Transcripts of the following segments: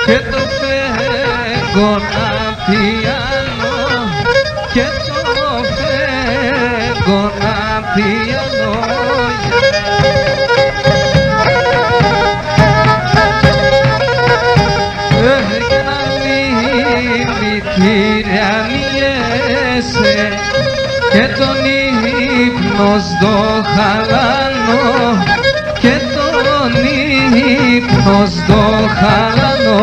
Και το φέγγω να πιάνω, και το φέγγω να πιάνω. Και να μην τυραννιέσαι, και τον ύπνο στο χαλάνω, και τον ύπνο στο χαλάνω.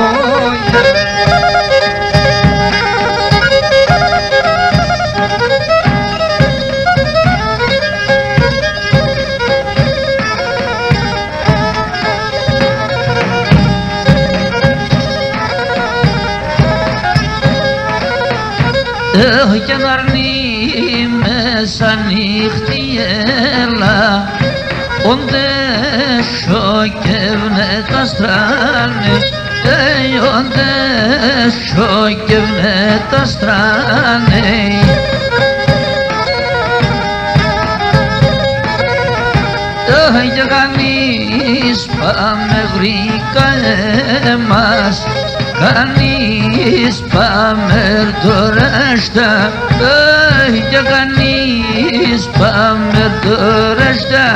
Και να αρνεί μέσα νύχτη έλα, όντε σοκεύνε τα στράνε, όντε σοκεύνε τα στράνε. Και κανείς πάμε γρήκα εμάς, κανείς πάμε τώρα στα, και κανείς πάμε τώρα στα,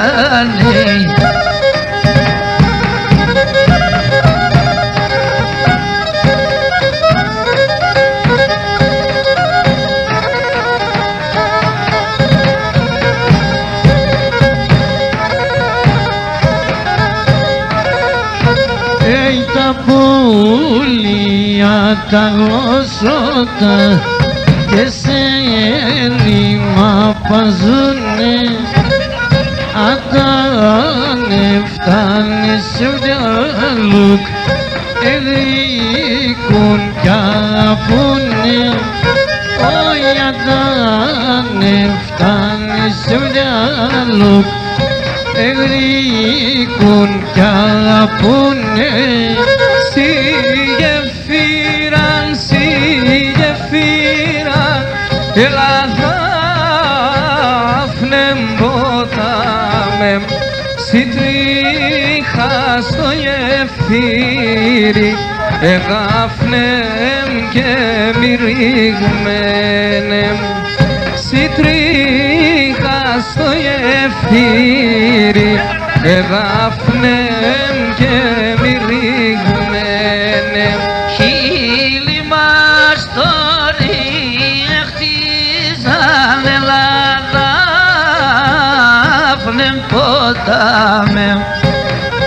τα γλώσσοτα και σε έλλειμμα παζούνε, ατάνε φτάνε σε διάλογ, εγρήκουν κι αγαπούνε, όχι ατάνε φτάνε σε διάλογ, εγρήκουν κι αγαπούνε. Ελαδάφνεμ ποτάμεμ, σιτρίχα στο γεφύρι, εγάφνεμ και μυρίγμενεμ, σιτρίχα στο γεφύρι, εγάφνεμ και μυρίγμενεμ. Χείλη μας τώρα χτίζανε λαδάφνεμ ποτάμεμ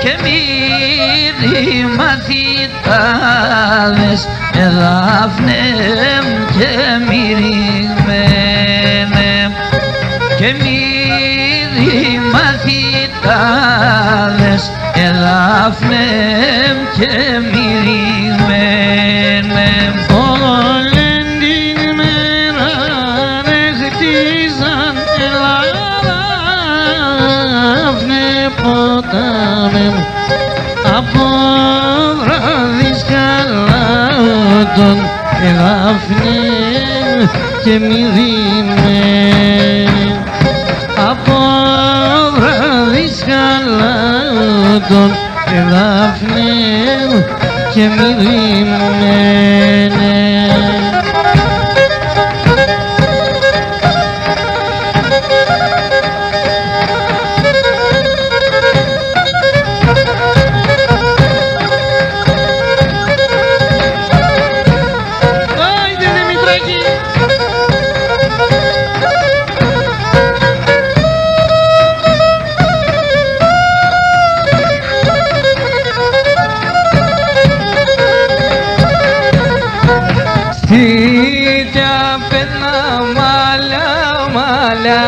και μύρι μαθητάδες, εδάφνεμ και μυριγμένεμ, και μύρι μαθητάδες, εδάφνεμ και μυριγμένεμ. Όλη την μέρα ρε χτίζαν ελαδάφνεμ ποτάμεμ, από βράδυς καλάτων, εδάφνεμ και μυριγμένεμ, από βράδυς καλάτων, εδάφνεμ και μυριγμένεμ. Σίτια πένα μάλια μάλια,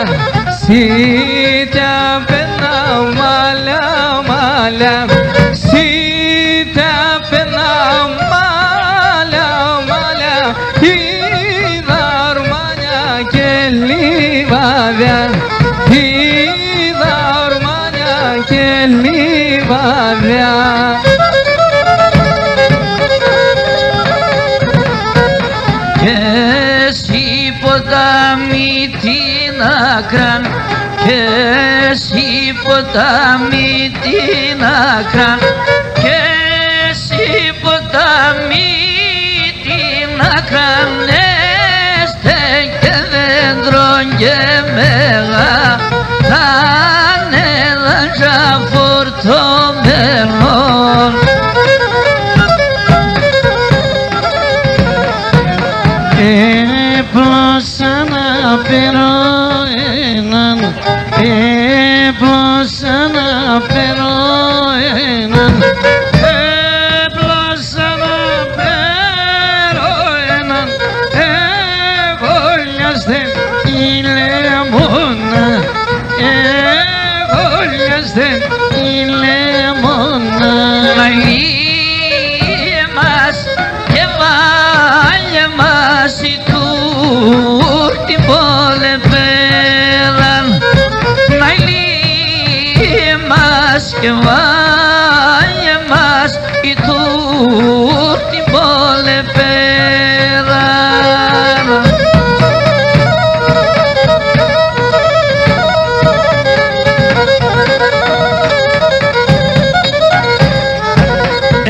μάλια, σιταπένα μάλια, μάλια, είδα ορμάνια και λιβάδια, είδα ορμάνια και λιβάδια. Και εσύ ποτάμι την άκραν, και εσύ ποτάμι την άκραν, και εσύ ποτάμι την άκραν, έστε και δέντρον και μέγα, θα ανέδασα φορτωμένον. Έπλωσα να φέρω έναν, έπλωσα να φέρω έναν, έπλωσα να φέρω έναν, εγόλιαστε η λεμόνα, εγόλιαστε η λεμόνα. Μαλλίε μας και βάλε μας η τούρτη πόλε πέραν, μαλλίε μας και βάλε μας η τούρτη πόλε πέραν.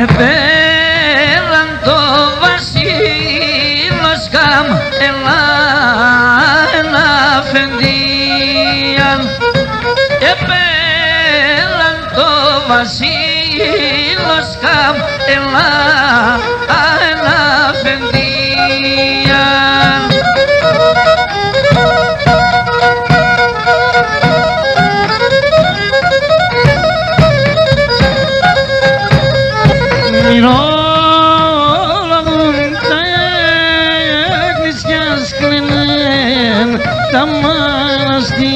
Επέραν το βασίλος καμ ελάνα φεντίαν, επέραν το βασίλος καμ ελάνα φεντίαν. Μυρόλαγουν τα εκκλησιά σκληνέν τα μοναστήρια.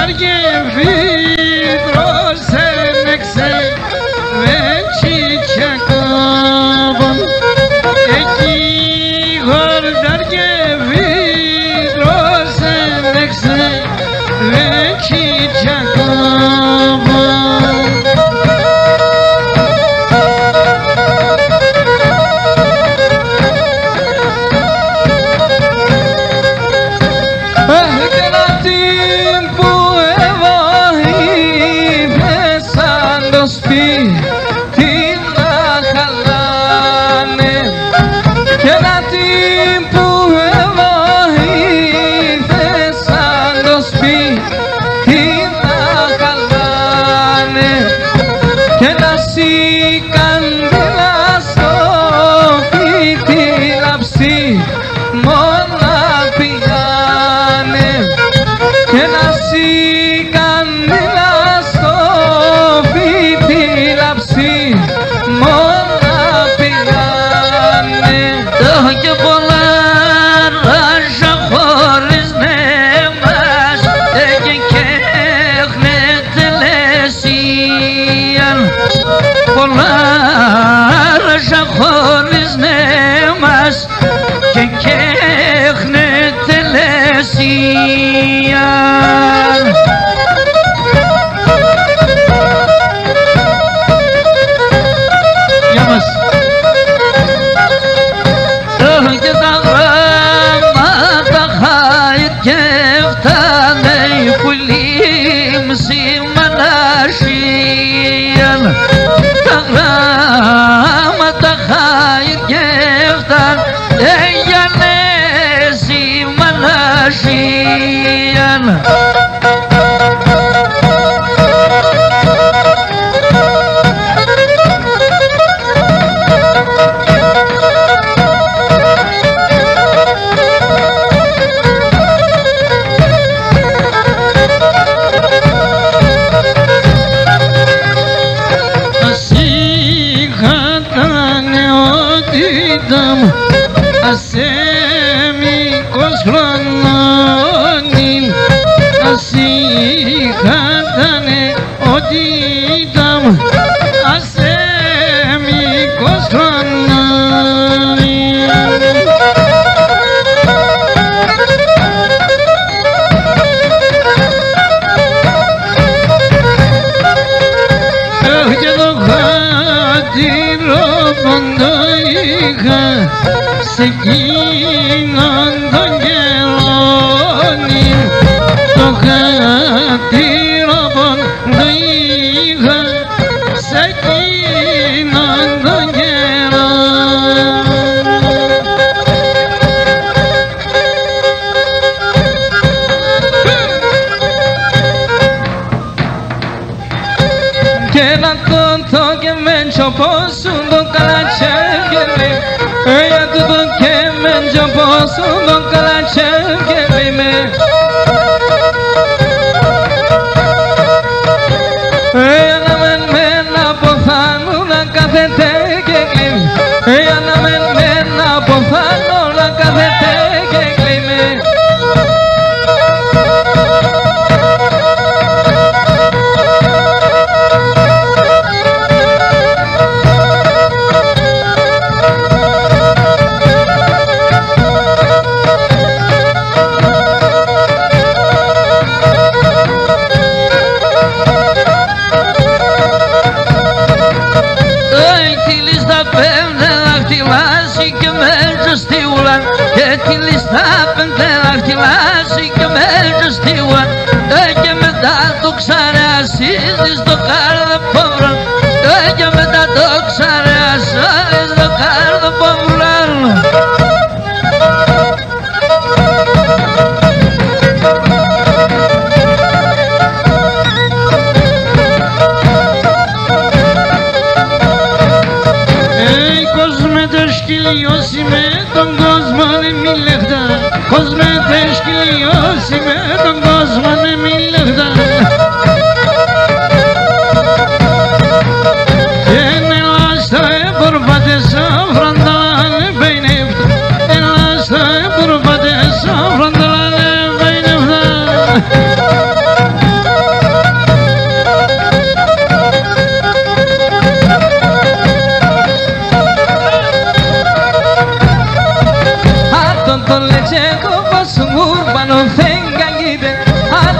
dar que vidros en exe ve çiçekabın eki gor dar que vidros en exe ve çiçekabın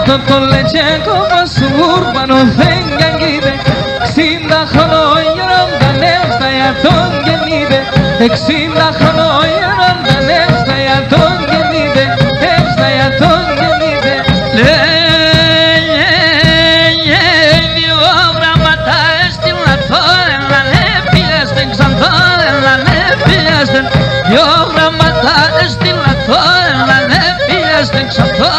το λετσέκο μας ούρμπανο φεγγαγίδε 60 χρονών δανέστα για τον γεννίδε 60 χρονών δανέστα για τον γεννίδε έστα για τον γεννίδε δύο γραμματά έστειλα τώρα να νεπιέστην ξανθώ να νεπιέστην δύο γραμματά έστειλα τώρα να νεπιέστην ξανθώ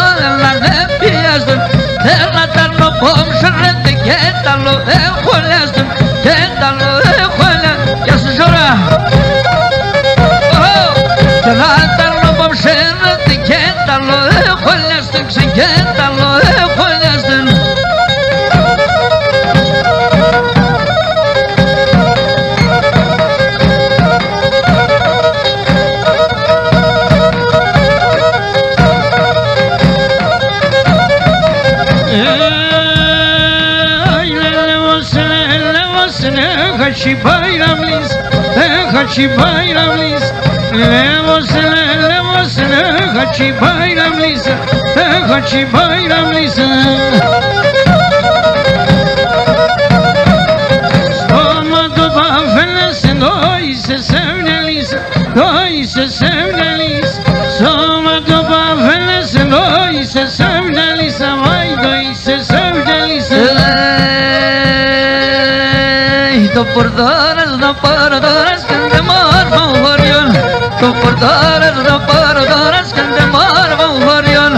να νεπιέστην ένα ταρνό πόμψε ρέντε και ταλό έχω λέστην και ταλό έχω λέστην γεια σου Ζωρά ένα ταρνό πόμψε ρέντε και ταλό έχω λέστην και ταλό έχω λέστην Hachi bayramlis, hachi bayramlis, levosene, hachi bayramlis, hachi bayramlis. Stoma do bafeles, doise sevnelis, doise sevnelis. Stoma do bafeles, doise sevnelis, vay doise sevnelis. Το portores que de morbo horion Το portores que de morbo horion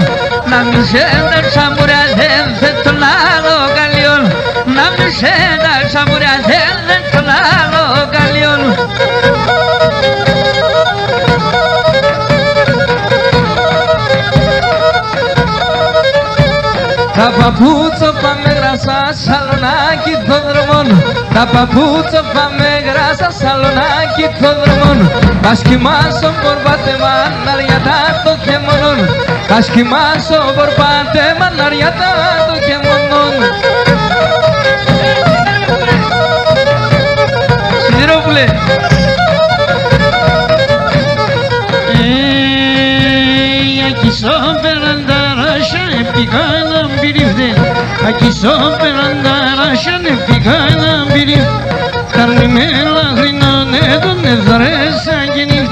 Να μη σέντα ξαμπουραζέν το λάλο γαλιόν Να μη σέντα ξαμπουραζέν το λάλο γαλιόν Τα παπούτσο πάμε γράσα σαλονάκι των δρομών Τα παπούτσο πάμε γράσα σαλονάκι των δρομών Τα σκυμάσω μπορπάτε μαναριατά το χεμονόν Τα σκυμάσω μπορπάτε μαναριατά το χεμονόν Σιδηρόπουλε Aquí soperandara shane pigana birif Tarnimela grinone donne zaresa genif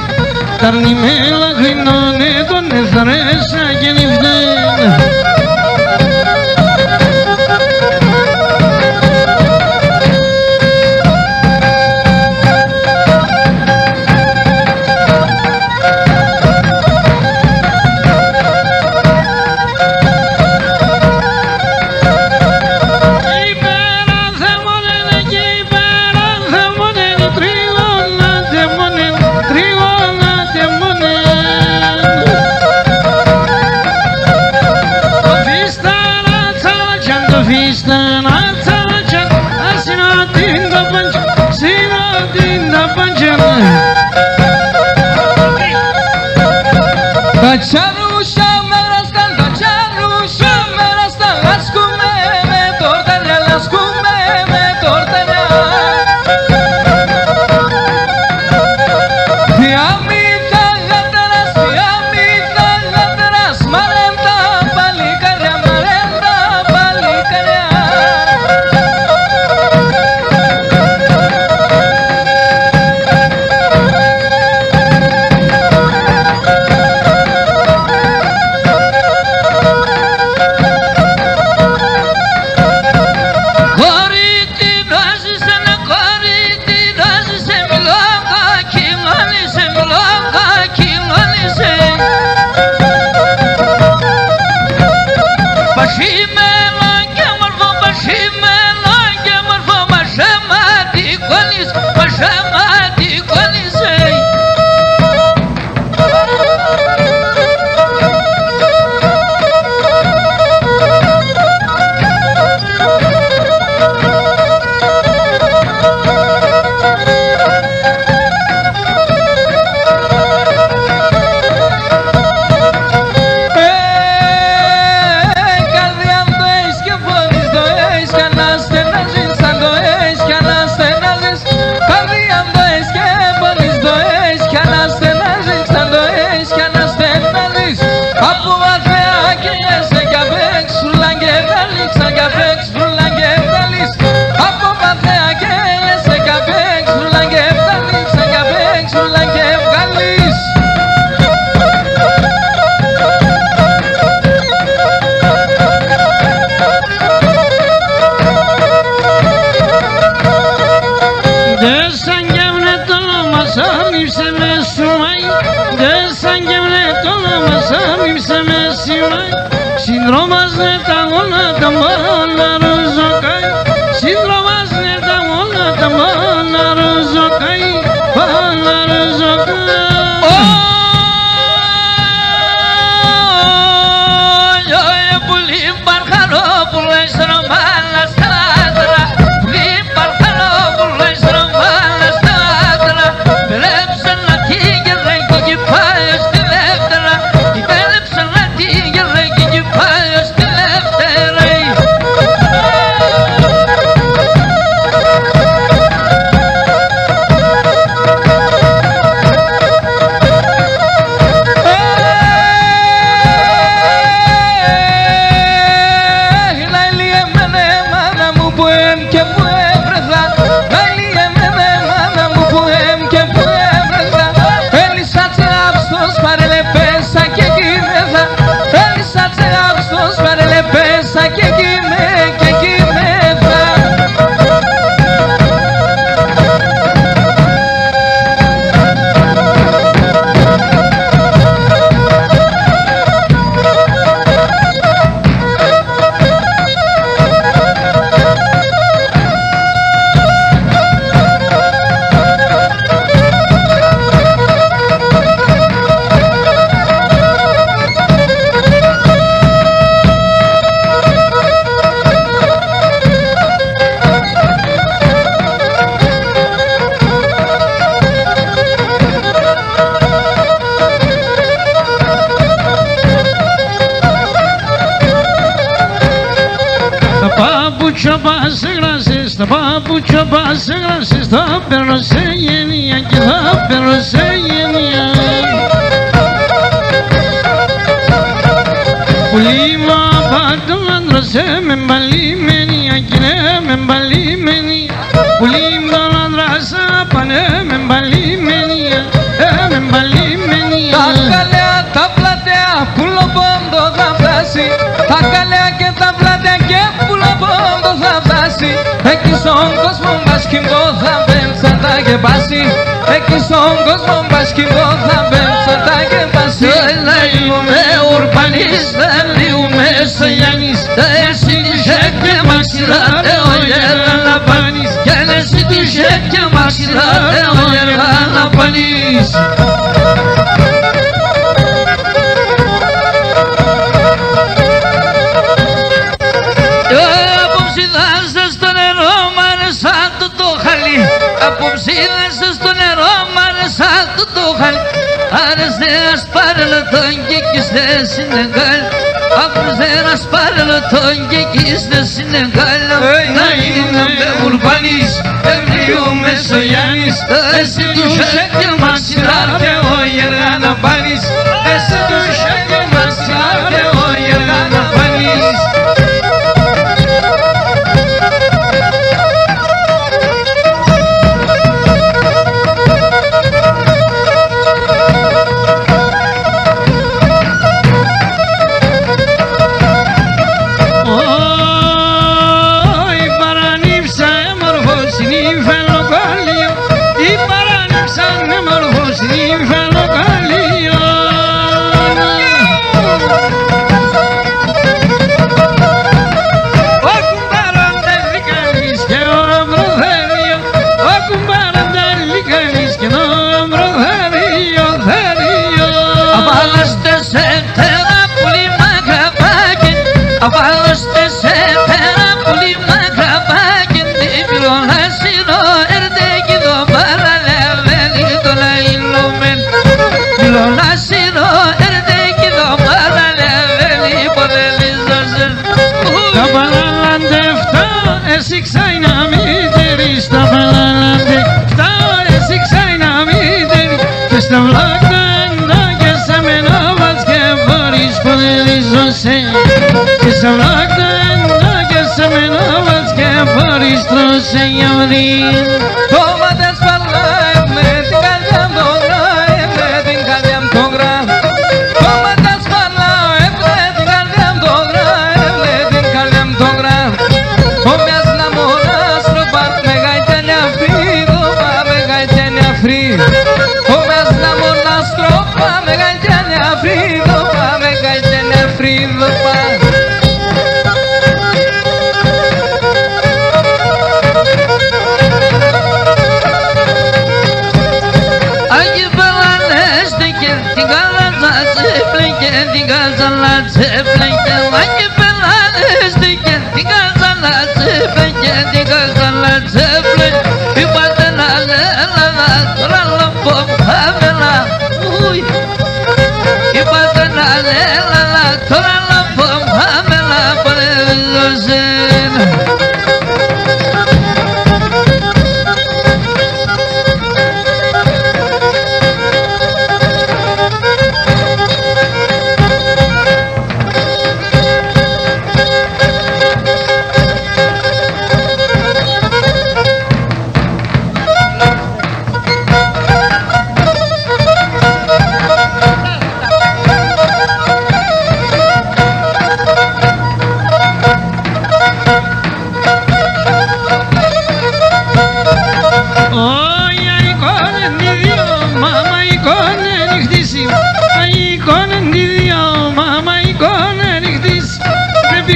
Tarnimela grinone donne zaresa genif τα μόνα ροζοκάει, σύντρομας ναι τα μόνα τα μόνα ροζοκάει, μόνα ροζοκάει. Τα παπούτσια πας σε γράσεις, θα παίρνω σε γενία και θα παίρνω σε γενία. Πολύ μου απάτω άντρωσε με μπαλιμένια κι ναι με μπαλιμένια. Πολύ μου τον άντρασα πάνε με μπαλιμένια, με μπαλιμένια. Τα καλέα τα πλατεία που λοπόντο θα φτάσει, τα καλέα και τα πλατεία και που λοπόντο θα φτάσει. Εκεί στον κόσμο μπασκυμπό θα μπέμψα τα και πάσει, εκεί στον κόσμο μπασκυμπό θα μπέμψα τα και πάσει. Να είμαι ουρπανής, να είμαι σογιάννης, να εσύ τύχε και μαξιλά, εγώ γέρα να πάνεις. Και να εσύ τύχε και μαξιλά, εγώ γέρα να πάνεις. Απόψίδεσαι στο νερό μ' άρεσα το χαλί. Άρεσε να σπάρελω τον και εκεί στη Σινεγάλ. Άπρεσε να σπάρελω τον και εκεί στη Σινεγάλ. Να είναι με ουρπανής, ευλιούμε στο Γιάννης. Εσύ του σέκελ μαξιλάρ και εγώ γεργά να πάνεις. Εσύ του σέκελ μαξιλάρ και εγώ γεργά να πάνεις. Απάλωστε σε πέρα πολύ μακραπάκι, την πυλονάσινο ερντέκι το παραλαβαίνει το λαϊλούμεν. Πυλονάσινο ερντέκι το παραλαβαίνει ποτέ λίζωσεν. Τα παραλάντε αυτά εσύ ξάει να μην τερείς. Τα παραλάντε αυτά εσύ ξάει να μην τερείς. Και στα βλάκτα εντάκια σε μένα βάτς και μπορείς ποτέ λίζωσεν. Και στα βλάκτα εντάκια σε μένα βάτς και μπορείς τρωσε για βρήν. Το μάτες παρλάει με την καρδιά μου το γράει, με την καρδιά μου το γράει. Το μάτες παρλάει με την καρδιά μου το γράει, με την καρδιά μου το γράει. Ο μιας να μόνας τροπάρ με γαϊτένια φρύδο, με γαϊτένια φρύδο. Ο μιας να μόνας τροπάρ με γαϊτένια φρύδο, με γαϊτένια φρύδο.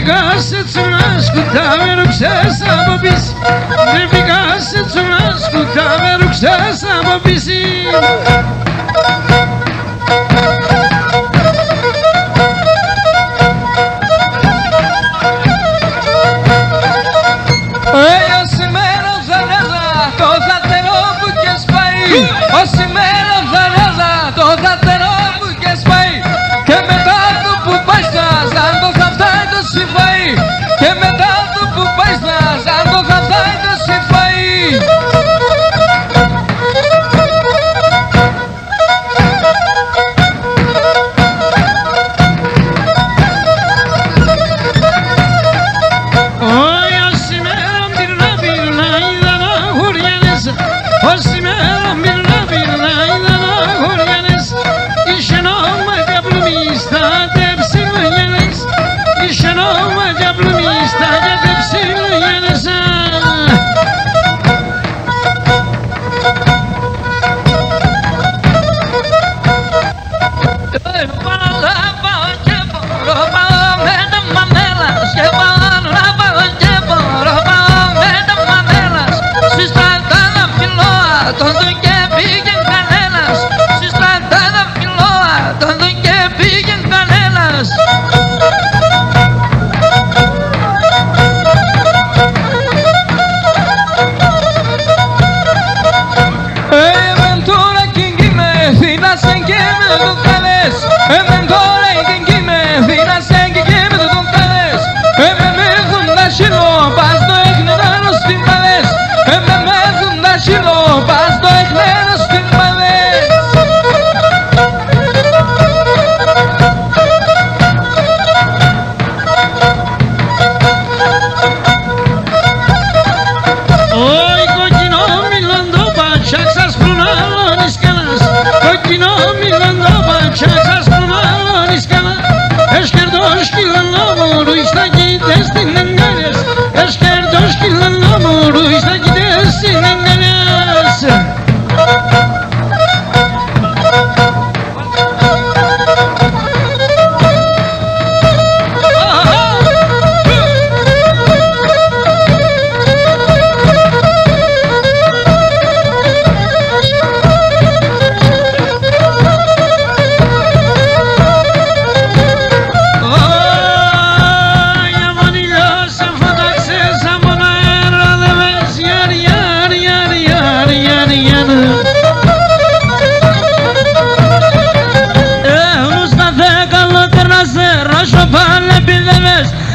πήγασε τσουράς κουτά με ρουξές από πίση. Δεν πήγασε τσουράς κουτά με ρουξές από πίση.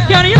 Yar